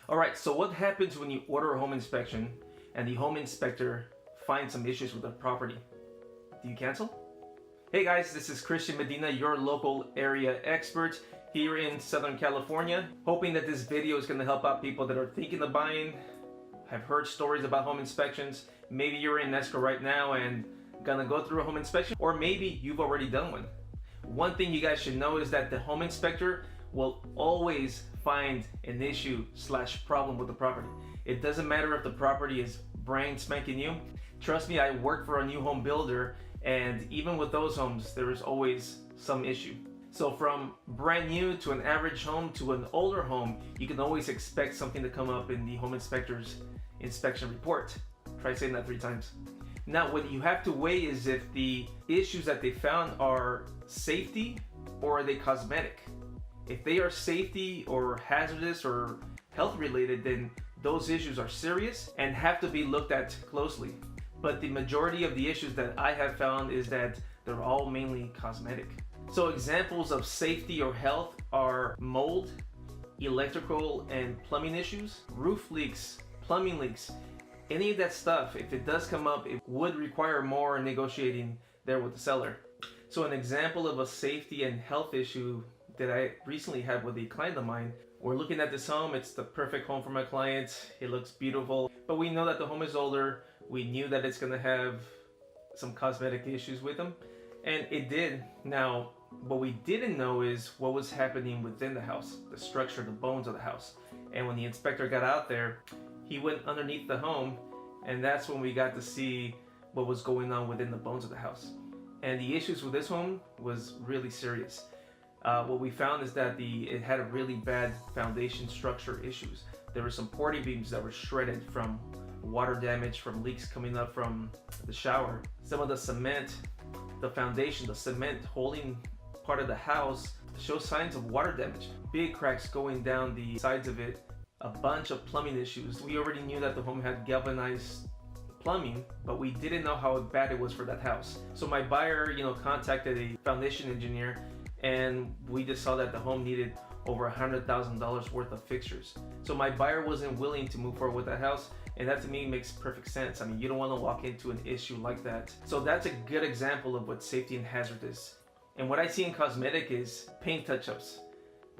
Alright, so what happens when you order a home inspection and the home inspector finds some issues with the property? Do you cancel? Hey guys, this is Christian Medina, your local area expert here in Southern California. Hoping that this video is going to help out people that are thinking of buying, have heard stories about home inspections. Maybe you're in escrow right now and gonna go through a home inspection, or maybe you've already done one. One thing you guys should know is that the home inspector will always find an issue / problem with the property. It doesn't matter if the property is brand spanking new. Trust me, I work for a new home builder, and even with those homes, there is always some issue. So from brand new to an average home to an older home, you can always expect something to come up in the home inspector's inspection report. Try saying that 3 times. Now, what you have to weigh is if the issues that they found are safety or are they cosmetic. If they are safety or hazardous or health related, then those issues are serious and have to be looked at closely. But the majority of the issues that I have found is that they're all mainly cosmetic. So examples of safety or health are mold, electrical and plumbing issues, roof leaks, plumbing leaks. Any of that stuff, if it does come up, it would require more negotiating there with the seller. So an example of a safety and health issue that I recently had with a client of mine, we're looking at this home. It's the perfect home for my client. It looks beautiful, but we know that the home is older. We knew that it's gonna have some cosmetic issues with them, and it did. Now, what we didn't know is what was happening within the house, the structure, the bones of the house. And when the inspector got out there, he went underneath the home, and that's when we got to see what was going on within the bones of the house. And the issues with this home was really serious. What we found is that it had a really bad foundation structure issues. There were some porty beams that were shredded from water damage, from leaks coming up from the shower. Some of the cement, the foundation, the cement holding part of the house shows signs of water damage. Big cracks going down the sides of it. A bunch of plumbing issues. We already knew that the home had galvanized plumbing, but we didn't know how bad it was for that house. So my buyer, contacted a foundation engineer, and we just saw that the home needed over $100,000 worth of fixtures. So my buyer wasn't willing to move forward with that house, and that to me makes perfect sense. I mean, you don't want to walk into an issue like that. So that's a good example of what safety and hazard is. And what I see in cosmetic is paint touch-ups,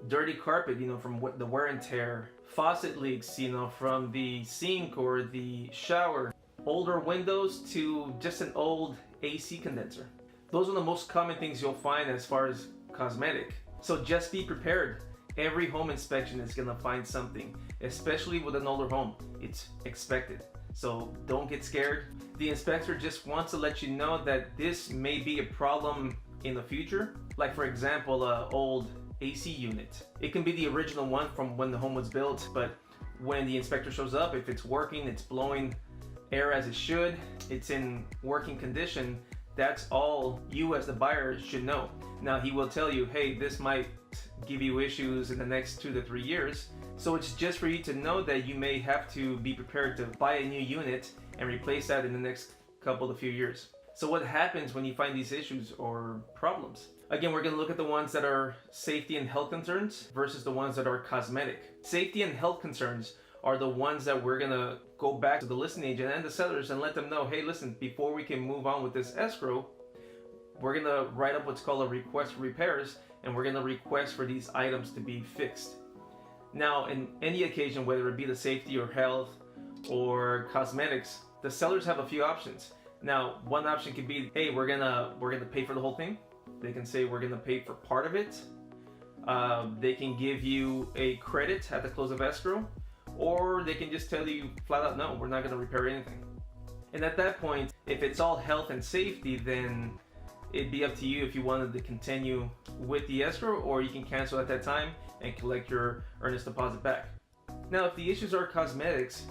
dirty carpet, from the wear and tear, faucet leaks, from the sink or the shower, older windows to just an old AC condenser. Those are the most common things you'll find as far as cosmetic. So just be prepared. Every home inspection is gonna find something, especially with an older home. It's expected. So don't get scared. The inspector just wants to let you know that this may be a problem in the future. Like for example, an old AC unit. It can be the original one from when the home was built, but when the inspector shows up, if it's working, it's blowing air as it should, it's in working condition, that's all you as the buyer should know. Now he will tell you, hey, this might give you issues in the next 2 to 3 years. So it's just for you to know that you may have to be prepared to buy a new unit and replace that in the next couple to few years. So what happens when you find these issues or problems? Again, we're going to look at the ones that are safety and health concerns versus the ones that are cosmetic. Safety and health concerns are the ones that we're going to go back to the listing agent and the sellers and let them know, hey, listen, before we can move on with this escrow, we're going to write up what's called a request for repairs, and we're going to request for these items to be fixed. Now, in any occasion, whether it be the safety or health or cosmetics, the sellers have a few options. Now, one option could be, hey, we're gonna pay for the whole thing. They can say we're gonna pay for part of it. They can give you a credit at the close of escrow, or they can just tell you flat out, no, we're not gonna repair anything. And at that point, if it's all health and safety, then it'd be up to you if you wanted to continue with the escrow, or you can cancel at that time and collect your earnest deposit back. Now, if the issues are cosmetics,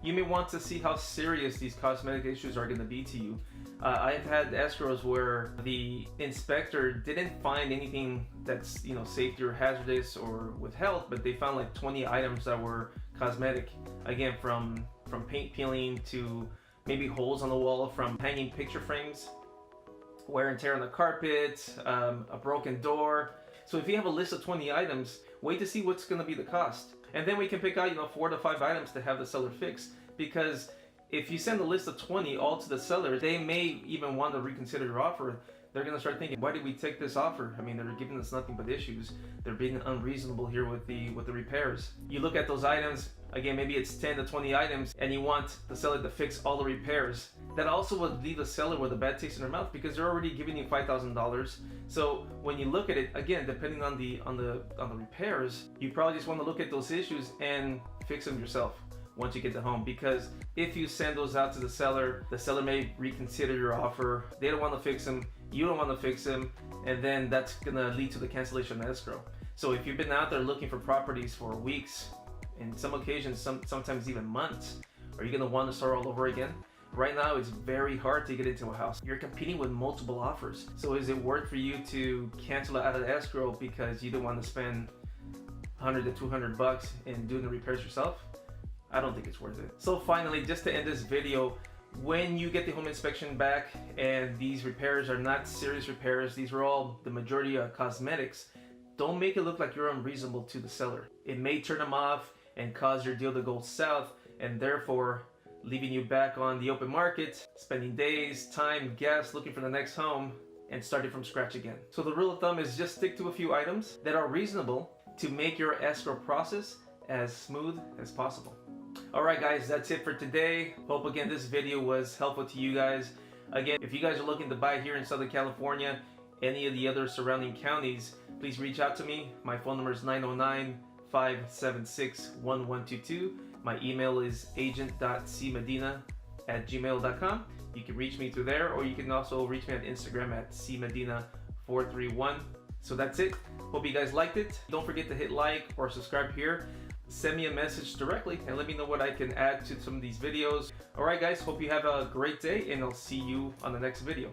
you may want to see how serious these cosmetic issues are going to be to you. I've had escrows where the inspector didn't find anything that's safety or hazardous or with health, but they found like 20 items that were cosmetic. Again, from paint peeling to maybe holes on the wall from hanging picture frames, wear and tear on the carpet, a broken door. So if you have a list of 20 items, wait to see what's going to be the cost. And then we can pick out, 4 to 5 items to have the seller fix, because if you send a list of 20 all to the seller, they may even want to reconsider your offer. They're going to start thinking, why did we take this offer? I mean, they're giving us nothing but issues. They're being unreasonable here with the repairs. You look at those items, again, maybe it's 10 to 20 items, and you want the seller to fix all the repairs. That also would leave the seller with a bad taste in their mouth, because they're already giving you $5,000. So when you look at it, again, depending on the repairs, you probably just want to look at those issues and fix them yourself once you get the home. Because if you send those out to the seller may reconsider your offer. They don't want to fix them, you don't want to fix them, and then that's gonna lead to the cancellation of escrow. So if you've been out there looking for properties for weeks, in some occasions, sometimes even months, are you gonna want to start all over again? Right now, it's very hard to get into a house. You're competing with multiple offers. So is it worth for you to cancel out of escrow because you don't want to spend $100 to $200 in doing the repairs yourself? I don't think it's worth it. So finally, just to end this video, when you get the home inspection back and these repairs are not serious repairs, these are all, the majority cosmetics, don't make it look like you're unreasonable to the seller. It may turn them off and cause your deal to go south, and therefore leaving you back on the open market, spending days, time, gas looking for the next home, and starting from scratch again. So the rule of thumb is just stick to a few items that are reasonable to make your escrow process as smooth as possible. Alright guys, that's it for today. Hope again this video was helpful to you guys. Again, if you guys are looking to buy here in Southern California, any of the other surrounding counties, please reach out to me. My phone number is 909-576-1122. My email is agent.cmedina@gmail.com. You can reach me through there, or you can also reach me on Instagram at cmedina431. So that's it. Hope you guys liked it. Don't forget to hit like or subscribe here. Send me a message directly and let me know what I can add to some of these videos. Alright guys, hope you have a great day, and I'll see you on the next video.